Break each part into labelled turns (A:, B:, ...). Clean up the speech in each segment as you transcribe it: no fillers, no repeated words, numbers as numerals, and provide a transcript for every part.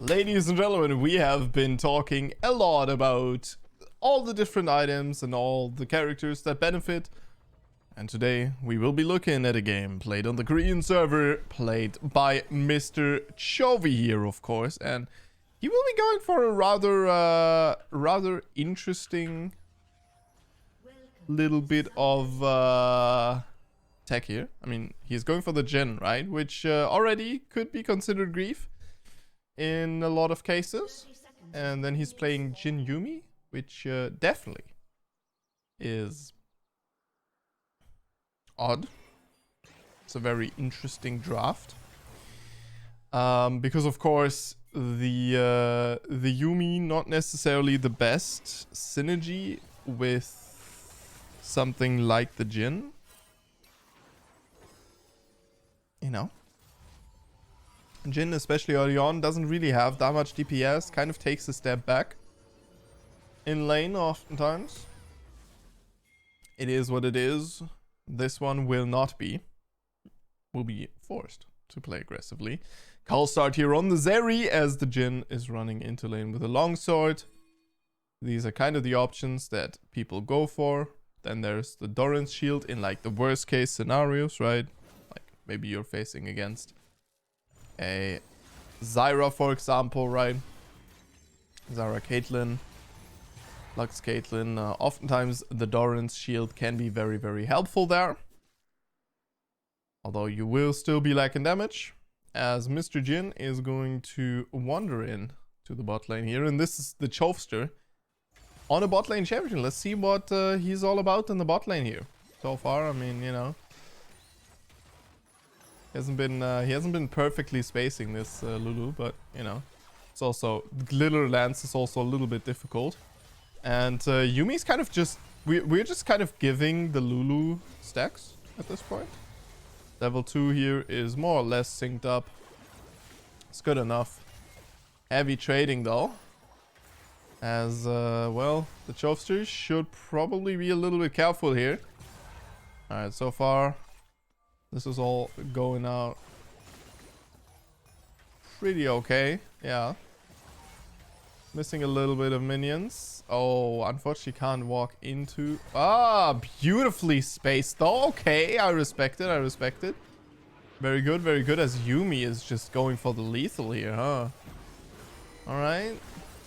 A: Ladies and gentlemen, we have been talking a lot about all the different items and all the characters that benefit. And today we will be looking at a game played on the Korean server, played by Mr. Chovy here, of course. And he will be going for a rather interesting little bit of tech here. I mean, he's going for the Jhin, right? Which already could be considered grief in a lot of cases. And then he's playing Jhin Yuumi, which definitely is odd. It's a very interesting draft. Because of course the Yuumi not necessarily the best synergy with something like the Jhin. You know, Jhin, especially early on, doesn't really have that much DPS, kind of takes a step back in lane oftentimes. It is what it is. This one will not be. Will be forced to play aggressively. Call start here on the Zeri as the Jhin is running into lane with a longsword. These are kind of the options that people go for. Then there's the Doran's shield in like the worst case scenarios, right? Like maybe you're facing against a Zyra, for example, right? Zyra Caitlyn, Lux Caitlyn. Oftentimes the Doran's shield can be very, very helpful there. Although you will still be lacking damage, as Mr. Jhin is going to wander in to the bot lane here. And this is the Chovster on a bot lane champion. Let's see what he's all about in the bot lane here. So far, I mean, you know, he hasn't been perfectly spacing this Lulu, but you know, it's also Glitter Lance is also a little bit difficult. And Yuumi's kind of just we're just kind of giving the Lulu stacks at this point. Level 2 here is more or less synced up. It's good enough. Heavy trading though, as well, the Chovster should probably be a little bit careful here. All right, so far this is all going out pretty okay. Yeah. Missing a little bit of minions. Oh, unfortunately can't walk into... Ah, beautifully spaced though. Okay, I respect it. I respect it. Very good, very good. As Yuumi is just going for the lethal here, huh? Alright.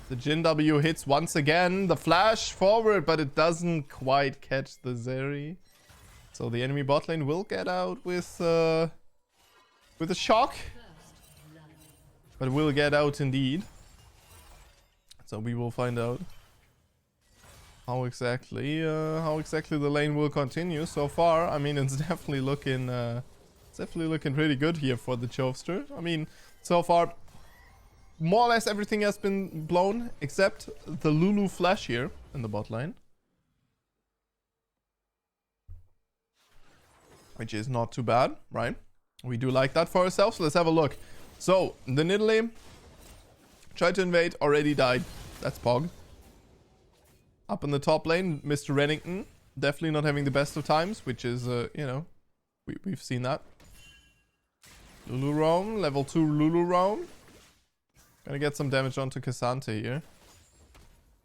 A: The Jhin W hits once again. The flash forward, but it doesn't quite catch the Zeri. So the enemy bot lane will get out with a shock, but will get out indeed. So we will find out how exactly the lane will continue. So far, I mean, it's definitely looking pretty good here for the Chovster. I mean, so far, more or less everything has been blown except the Lulu flash here in the bot lane, which is not too bad, right? We do like that for ourselves. Let's have a look. So, the Nidalee tried to invade, already died. That's Pog. Up in the top lane, Mr. Rennington, definitely not having the best of times, which is, you know, we've seen that. Lulu Roam, level 2 Lulu Roam. Gonna get some damage onto Cassante here.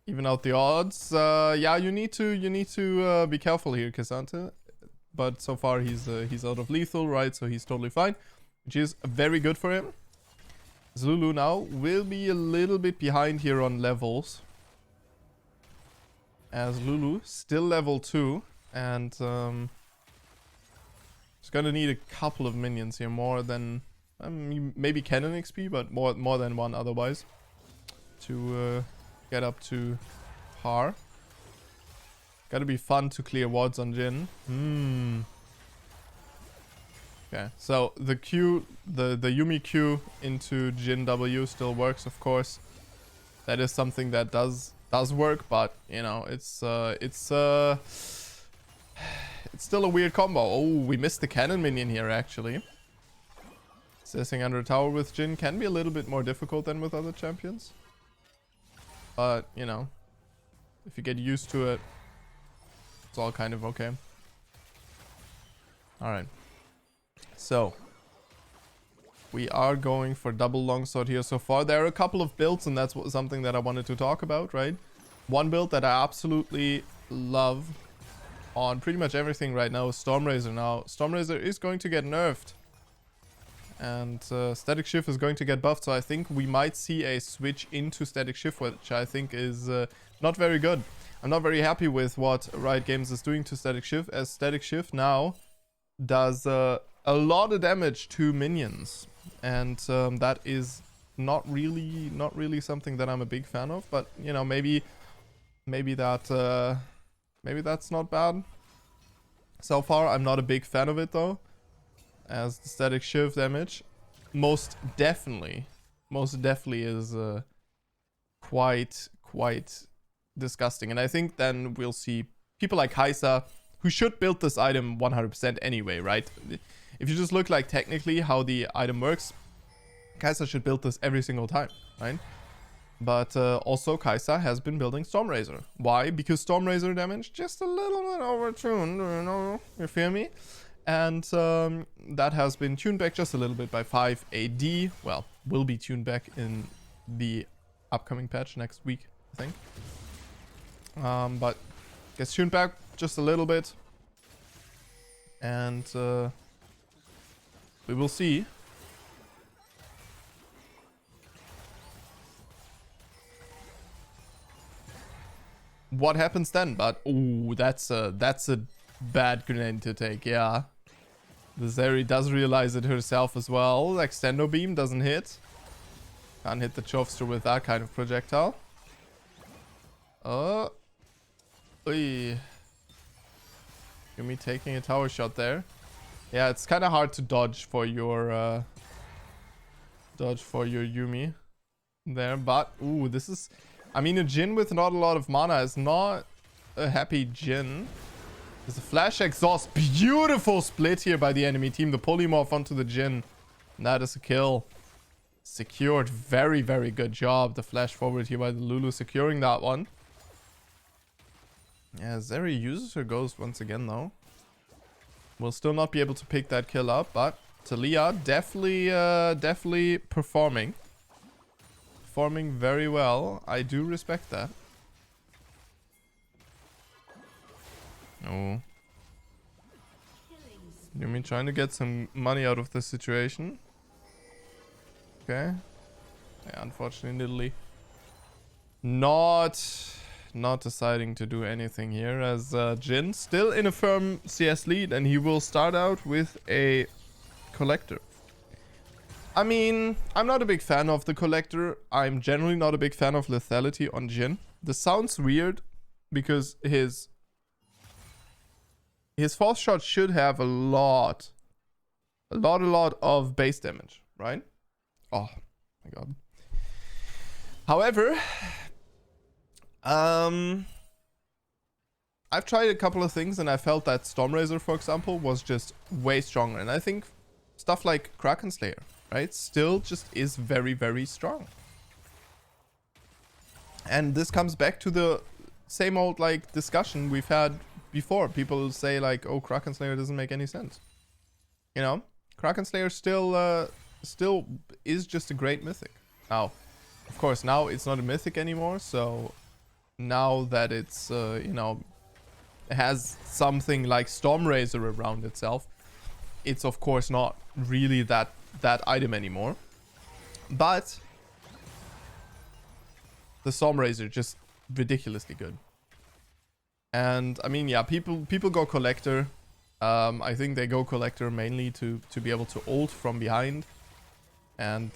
A: Even out the odds. Yeah, you need to be careful here, Cassante. But so far he's out of lethal, right? So he's totally fine, which is very good for him. Lulu now will be a little bit behind here on levels, as Lulu still level 2 and he's gonna need a couple of minions here, more than maybe Cannon XP, but more than one otherwise, to get up to par. Gotta be fun to clear wards on Jhin. Okay, so the Q, the Yuumi Q into Jhin W still works, of course. That is something that does work, but you know, it's still a weird combo. Oh, we missed the cannon minion here actually. Assessing under a tower with Jhin can be a little bit more difficult than with other champions, but you know, if you get used to it, it's all kind of okay. All right. So We are going for double longsword here so far. There are a couple of builds, and that's something that I wanted to talk about, right? One build that I absolutely love on pretty much everything right now is Stormrazor. Now, Stormrazor is going to get nerfed. And Static Shift is going to get buffed, so I think we might see a switch into Static Shift, which I think is not very good. I'm not very happy with what Riot Games is doing to Static Shift, as Static Shift now does a lot of damage to minions. And that is not really something that I'm a big fan of, but you know, maybe that's not bad. So far, I'm not a big fan of it though, as the Static Shift damage most definitely is quite disgusting. And I think then we'll see people like Kai'Sa, who should build this item 100% anyway, right? If you just look like technically how the item works, Kai'Sa should build this every single time, right? But also Kai'Sa has been building Stormrazor. Why? Because Stormrazor damage just a little bit overtuned, you know, you feel me? And that has been tuned back just a little bit by 5 AD. Well, will be tuned back in the upcoming patch next week, I think. But gets tuned back just a little bit. And we will see. What happens then? But ooh, that's a bad grenade to take, yeah. The Zeri does realize it herself as well. Extendo beam doesn't hit. Can't hit the Chovster with that kind of projectile. Oy. Yumi taking a tower shot there. Yeah, it's kind of hard to dodge for your Yumi there, but ooh, this is, I mean, a Jhin with not a lot of mana is not a happy Jhin. There's a flash exhaust. Beautiful split here by the enemy team. The polymorph onto the Jhin. That is a kill. Secured. Very, very good job. The flash forward here by the Lulu securing that one. Yeah, Zeri uses her ghost once again though. Will still not be able to pick that kill up, but Talia definitely performing. Performing very well. I do respect that. Oh. Yumi trying to get some money out of this situation. Okay. Yeah, unfortunately, not deciding to do anything here, as Jhin still in a firm CS lead, and he will start out with a Collector. I mean, I'm not a big fan of the Collector. I'm generally not a big fan of lethality on Jhin. This sounds weird because his false shot should have a lot of base damage, right? Oh my god. However, I've tried a couple of things and I felt that Stormrazor, for example, was just way stronger. And I think stuff like Kraken Slayer, right, still just is very, very strong. And this comes back to the same old like discussion we've had before. People say like, oh, Kraken Slayer doesn't make any sense. You know, Kraken Slayer still is just a great mythic. Now, of course, now it's not a mythic anymore. So now that it's, you know, has something like Stormrazor around itself, it's of course not really that item anymore. But the Stormrazor just ridiculously good. And I mean, yeah, people go Collector. I think they go Collector mainly to be able to ult from behind, and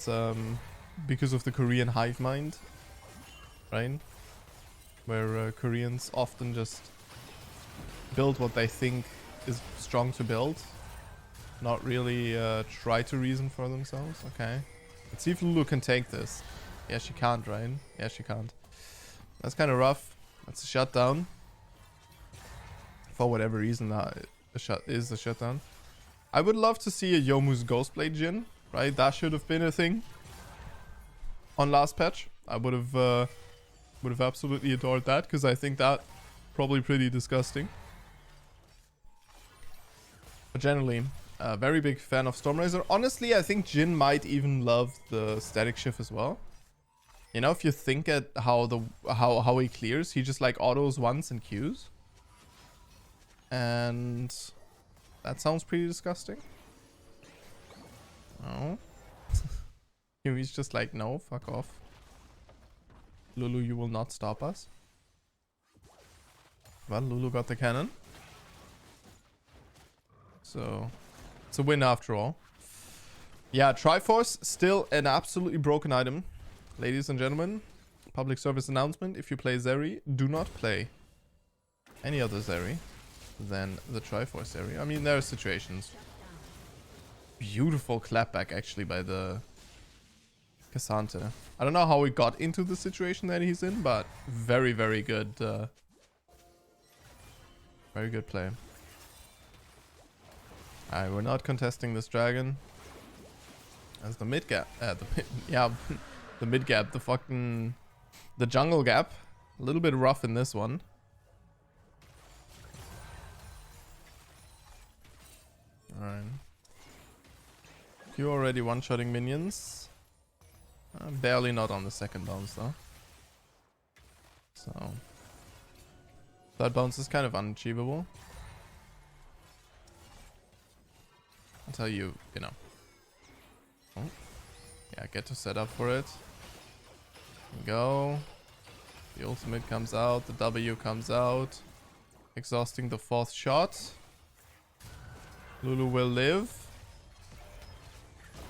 A: because of the Korean hive mind, right? Where Koreans often just build what they think is strong to build, not really try to reason for themselves. Okay, let's see if Lulu can take this. Yeah, she can't, right? Yeah, she can't. That's kind of rough. That's a shutdown. For whatever reason, a shutdown. I would love to see a Yomu's Ghostblade Jhin, right? That should have been a thing on last patch. I would have absolutely adored that, because I think that probably pretty disgusting. But generally, A very big fan of Stormrazor. Honestly, I think Jhin might even love the static shift as well. You know, if you think at how he clears, he just like autos once and Qs. And that sounds pretty disgusting. Oh. He's just like, no, fuck off. Lulu, you will not stop us. Well, Lulu got the cannon. So, it's a win after all. Yeah, Triforce, still an absolutely broken item. Ladies and gentlemen, public service announcement. If you play Zeri, do not play any other Zeri than the Triforce Zeri. I mean, there are situations. Beautiful clapback, actually, by the Cassante. I don't know how he got into the situation that he's in, but very, very good. Very good play. Alright, we're not contesting this dragon. As the mid gap. Yeah, the mid gap. The jungle gap. A little bit rough in this one. Alright. You already one-shotting minions. Barely not on the second bounce though. So. Third bounce is kind of unachievable. Until you know. Oh. Yeah, get to set up for it. Go. The ultimate comes out. The W comes out. Exhausting the fourth shot. Lulu will live.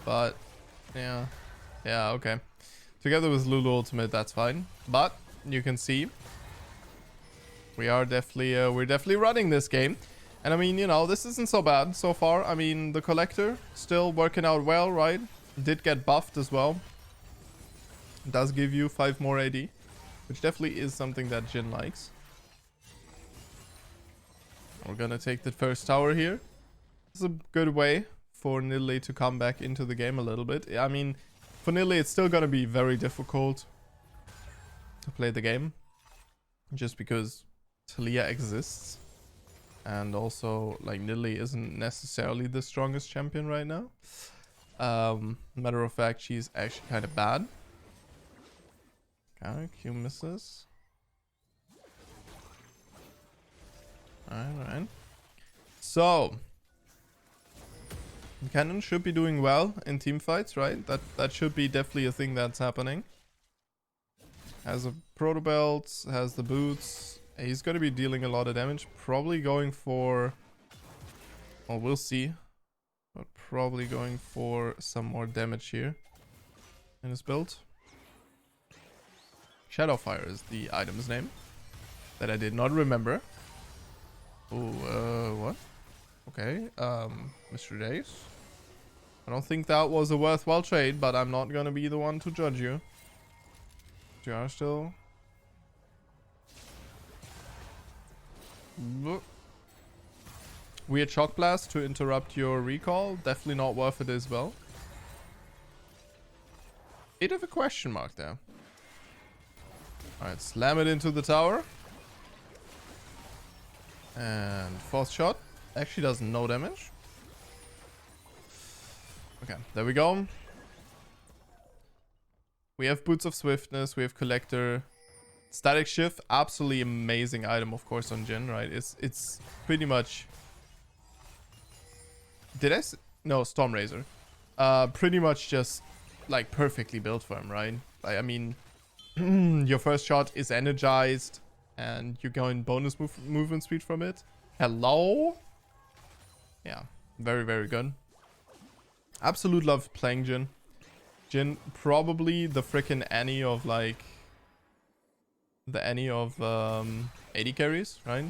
A: But, yeah. Yeah, okay. Together with Lulu ultimate, that's fine. But, you can see. We're definitely running this game. And I mean, you know, this isn't so bad so far. I mean, the Collector still working out well, right? Did get buffed as well. Does give you 5 more AD, which definitely is something that Jhin likes. We're gonna take the first tower here. This is a good way for Nidalee to come back into the game a little bit. I mean, for Nidalee, it's still gonna be very difficult to play the game. Just because Talia exists. And also, like, Nidalee isn't necessarily the strongest champion right now. Matter of fact, she's actually kind of bad. Okay, Q misses. Alright. So, Cannon should be doing well in team fights, right? That should be definitely a thing that's happening. Has a proto belt, has the boots. He's going to be dealing a lot of damage. Probably going for... Well, we'll see. But probably going for some more damage here in his build. Shadowfire is the item's name. That I did not remember. Oh, what? Okay, Mr. Days. I don't think that was a worthwhile trade, but I'm not going to be the one to judge you. You are still... Weird Shock Blast to interrupt your recall. Definitely not worth it as well. Bit of a question mark there. Alright, slam it into the tower. And fourth shot. Actually does no damage. Okay, there we go. We have Boots of Swiftness. We have Collector. Static Shift, absolutely amazing item, of course, on Jhin, right? It's pretty much... No, Stormrazor. Pretty much just, like, perfectly built for him, right? Like, I mean, your first shot is energized, and you go in bonus movement speed from it. Hello? Yeah, very, very good. Absolute love playing Jhin. Jhin, probably the freaking Annie of, like... The Annie of AD carries, right?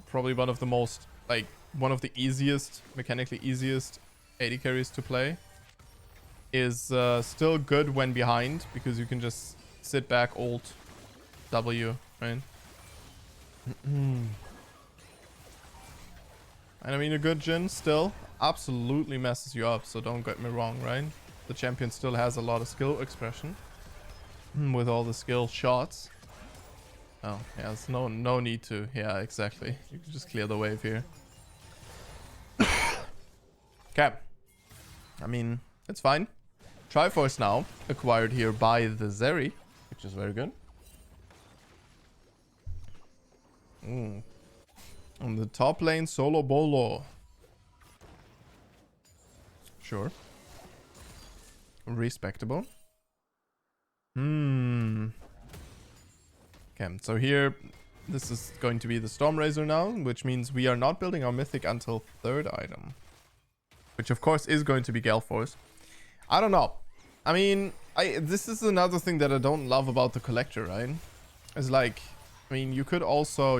A: Probably one of the most, like, one of the easiest, mechanically easiest AD carries to play. Is still good when behind, because you can just sit back, ult, W, right? And I mean, a good Jhin still absolutely messes you up, so don't get me wrong, right? The champion still has a lot of skill expression. With all the skill shots. Oh, yeah, there's no need to. Yeah, exactly. You can just clear the wave here. Okay. I mean, it's fine. Triforce now acquired here by the Zeri, which is very good. On the top lane, Solo Bolo. Sure. Respectable. Okay, so here, this is going to be the Storm Razor now, which means we are not building our Mythic until 3rd item. Which, of course, is going to be Gale Force. I don't know. I mean, this is another thing that I don't love about the Collector, right? It's like, I mean, you could also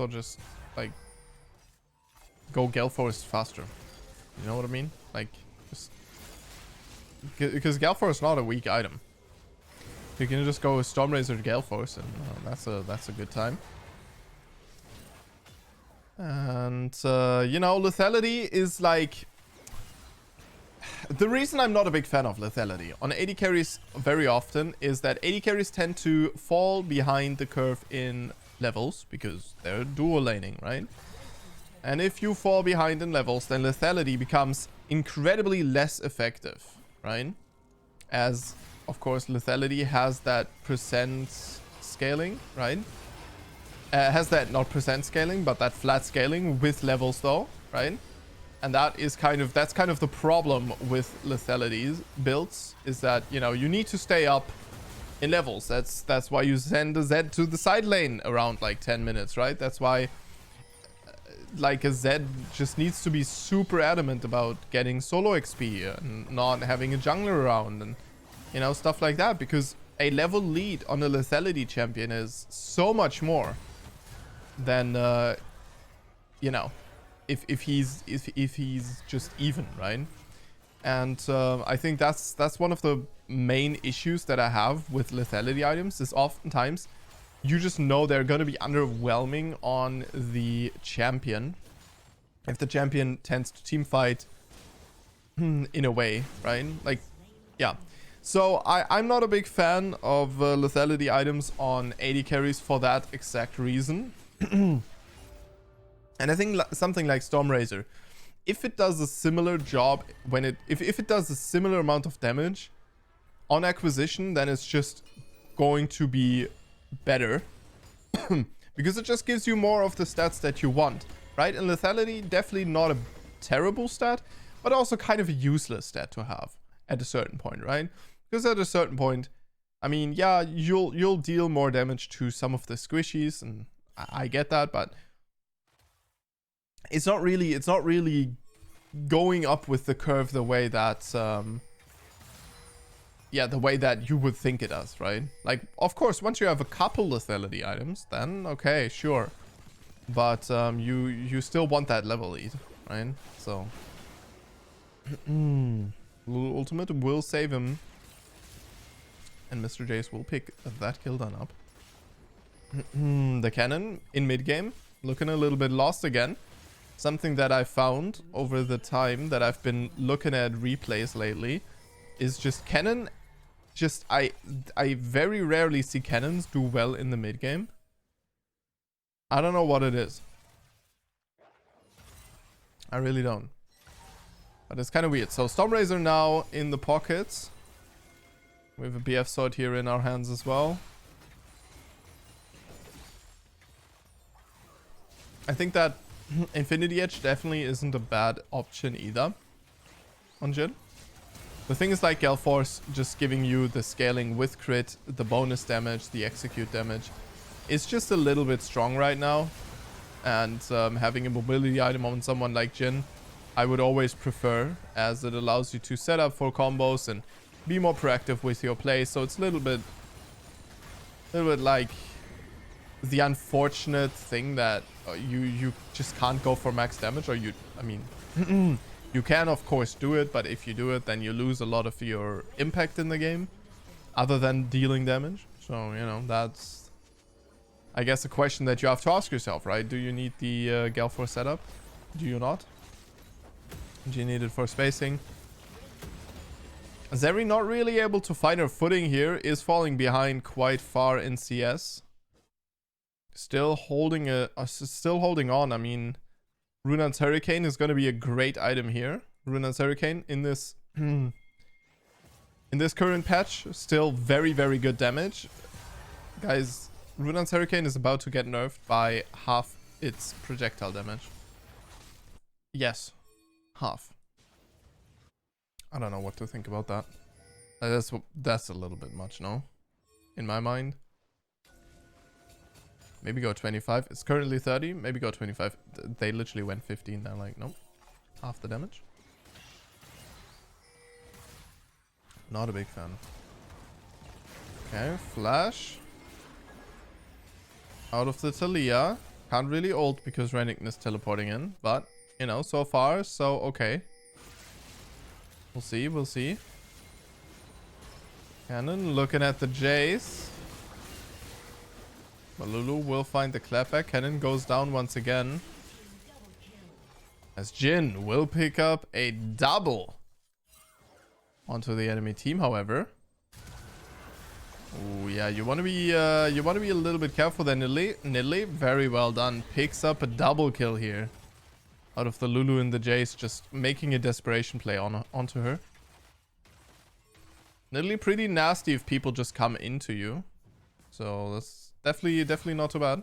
A: just, like, go Gale Force faster. You know what I mean? Like, just... Because Gale Force is not a weak item. You can just go Storm Razor to Gale Force, and that's a good time. And, you know, Lethality is like... The reason I'm not a big fan of Lethality on AD carries very often is that AD carries tend to fall behind the curve in levels because they're dual laning, right? And if you fall behind in levels, then Lethality becomes incredibly less effective, right? As, of course, Lethality has that percent scaling, right? Has that, not percent scaling, but that flat scaling with levels though, right? And that is that's kind of the problem with Lethality builds, is that, you know, you need to stay up in levels. That's why you send a Zed to the side lane around like 10 minutes, right? That's why like a Zed just needs to be super adamant about getting solo XP and not having a jungler around and, you know, stuff like that, because a level lead on a Lethality champion is so much more than you know, if he's just even, right? And I think that's one of the main issues that I have with Lethality items, is oftentimes you just know they're going to be underwhelming on the champion if the champion tends to team fight in a way, right? Like, yeah. So I'm not a big fan of Lethality items on AD carries for that exact reason. And I think something like Storm Razor, if it does a similar job if it does a similar amount of damage on acquisition, then it's just going to be better because it just gives you more of the stats that you want, right? And Lethality, definitely not a terrible stat, but also kind of a useless stat to have at a certain point, right? Because at a certain point, I mean, yeah, you'll deal more damage to some of the squishies, and I get that, but it's not really going up with the curve the way that yeah, the way that you would think it does, right? Like, of course, once you have a couple Lethality items, then okay, sure, but you still want that level lead, right? So Ultimate will save him, and Mr. Jace will pick that kill done up. The cannon in mid game looking a little bit lost again. Something that I found over the time that I've been looking at replays lately is just cannon. Just I very rarely see cannons do well in the mid game. I don't know what it is. I really don't. But it's kind of weird. So Storm Razor now in the pockets. We have a BF sword here in our hands as well. I think that Infinity Edge definitely isn't a bad option either on Jhin. The thing is, like, Gale Force just giving you the scaling with crit, the bonus damage, the execute damage is just a little bit strong right now. And having a mobility item on someone like Jhin, I would always prefer, as it allows you to set up for combos and be more proactive with your play. So it's a little bit like the unfortunate thing that you just can't go for max damage, or I mean you can of course do it, but if you do it, then you lose a lot of your impact in the game other than dealing damage. So, you know, that's, I guess, a question that you have to ask yourself, right? Do you need the Gale Force setup? Do you not? Do you need it for spacing? Zeri not really able to find her footing here, is falling behind quite far in CS. Still holding on. I mean, Runan's Hurricane is going to be a great item here. Runaan's Hurricane in this in this current patch. Still very, very good damage. Guys, Runaan's Hurricane is about to get nerfed by half its projectile damage. Yes, half. I don't know what to think about that. That's a little bit much, no? In my mind. Maybe go 25. It's currently 30. Maybe go 25. They literally went 15. They're like, nope. Half the damage. Not a big fan. Okay, flash. Out of the Talia. Can't really ult because Renekton is teleporting in. But, you know, so far, so okay. We'll see, we'll see. Cannon looking at the Jace. Lulu will find the clapback. Cannon goes down once again. As Jhin will pick up a double onto the enemy team, however. Oh yeah, you want to be a little bit careful there, Nidalee. Very well done. Picks up a double kill here. Out of the Lulu and the Jace, just making a desperation play onto her. Nidalee pretty nasty if people just come into you. So that's definitely not too bad.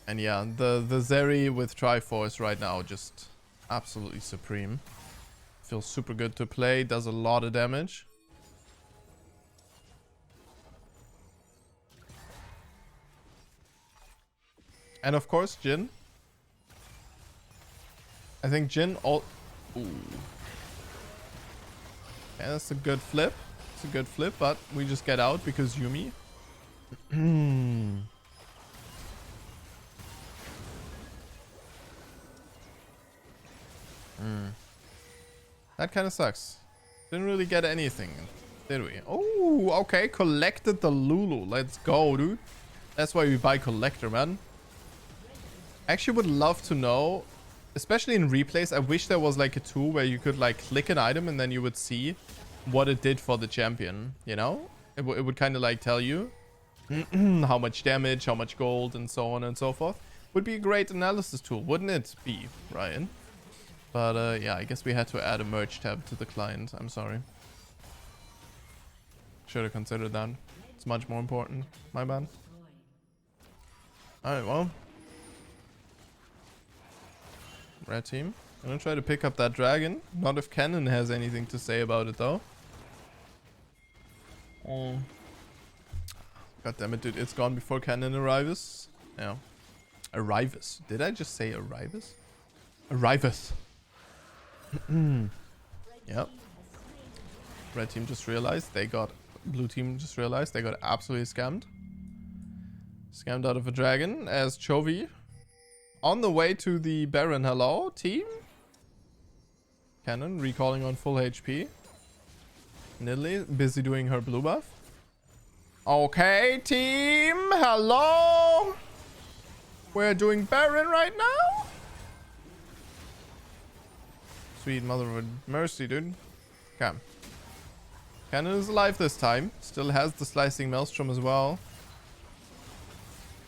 A: And yeah, the Zeri with Triforce right now just absolutely supreme. Feels super good to play, does a lot of damage. And of course, Jhin. I think Jhin all... Ooh. Yeah, that's a good flip. It's a good flip, but we just get out because Yuumi. That kind of sucks. Didn't really get anything, did we? Oh, okay. Collected the Lulu. Let's go, dude. That's why we buy Collector, man. I actually would love to know, especially in replays, I wish there was like a tool where you could like click an item and then you would see what it did for the champion, you know? It would kind of like tell you how much damage, how much gold, and so on and so forth. Would be a great analysis tool, wouldn't it be, Ryan? But yeah, I guess we had to add a merge tab to the client. I'm sorry. Should have considered that. It's much more important. My bad. Alright, well. Red team. I'm gonna try to pick up that dragon. Not if Cannon has anything to say about it, though. Oh. God damn it, dude. It's gone before Cannon arrives. Yeah. Arrives. Did I just say arrives? Arrives. Yep. Red team just realized they got... Blue team just realized they got absolutely scammed. Scammed out of a dragon as Chovy on the way to the Baron. Hello, team? Cannon recalling on full HP. Nidalee busy doing her blue buff. Okay, team. Hello. We're doing Baron right now. Sweet mother of mercy, dude. Okay. Cannon is alive this time. Still has the slicing maelstrom as well.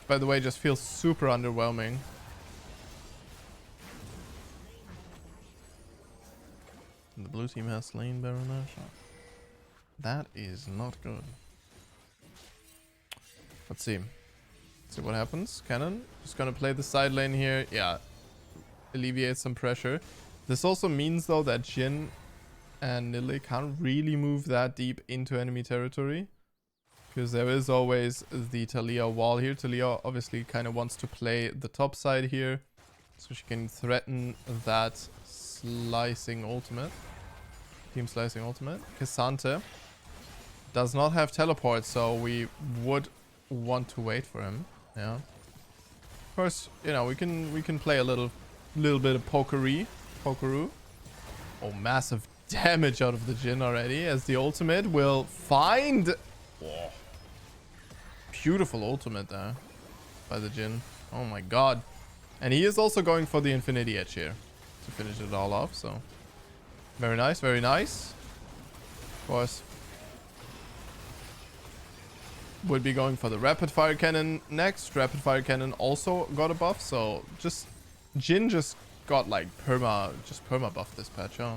A: By the way, just feels super underwhelming. And the blue team has slain Baron. That is not good. Let's see. See what happens. Cannon just gonna play the side lane here. Yeah. Alleviate some pressure. This also means though that Jhin and Nidalee can't really move that deep into enemy territory. Because there is always the Talia wall here. Talia obviously kind of wants to play the top side here. So she can threaten that slicing ultimate. Team slicing ultimate. Cassante does not have teleport, so we would want to wait for him. Yeah. Of course, you know, we can play a little bit of pokeroo. Oh, massive damage out of the Jhin already as the ultimate will find... Oh. Beautiful ultimate there by the Jhin. Oh my god. And he is also going for the Infinity Edge here to finish it all off, so very nice, very nice. Of course, would be going for the rapid fire cannon next. Rapid fire cannon also got a buff, so just Jhin just got like just perma buff this patch, huh?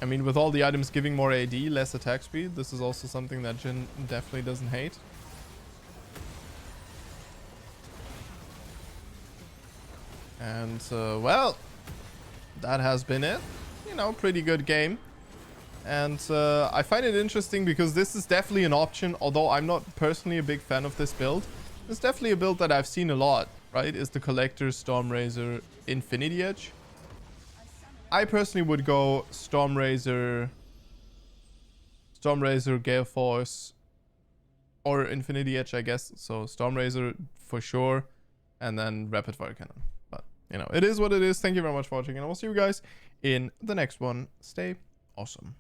A: I mean, with all the items giving more AD, less attack speed, this is also something that Jhin definitely doesn't hate. And, well, that has been it. You know, pretty good game. And I find it interesting because this is definitely an option, although I'm not personally a big fan of this build. It's definitely a build that I've seen a lot, right? Is the Collector, Stormrazor, Infinity Edge. I personally would go Stormrazor, Gale Force, or Infinity Edge, I guess. So Stormrazor for sure, and then Rapid Fire Cannon. But, you know, it is what it is. Thank you very much for watching, and I will see you guys in the next one. Stay awesome.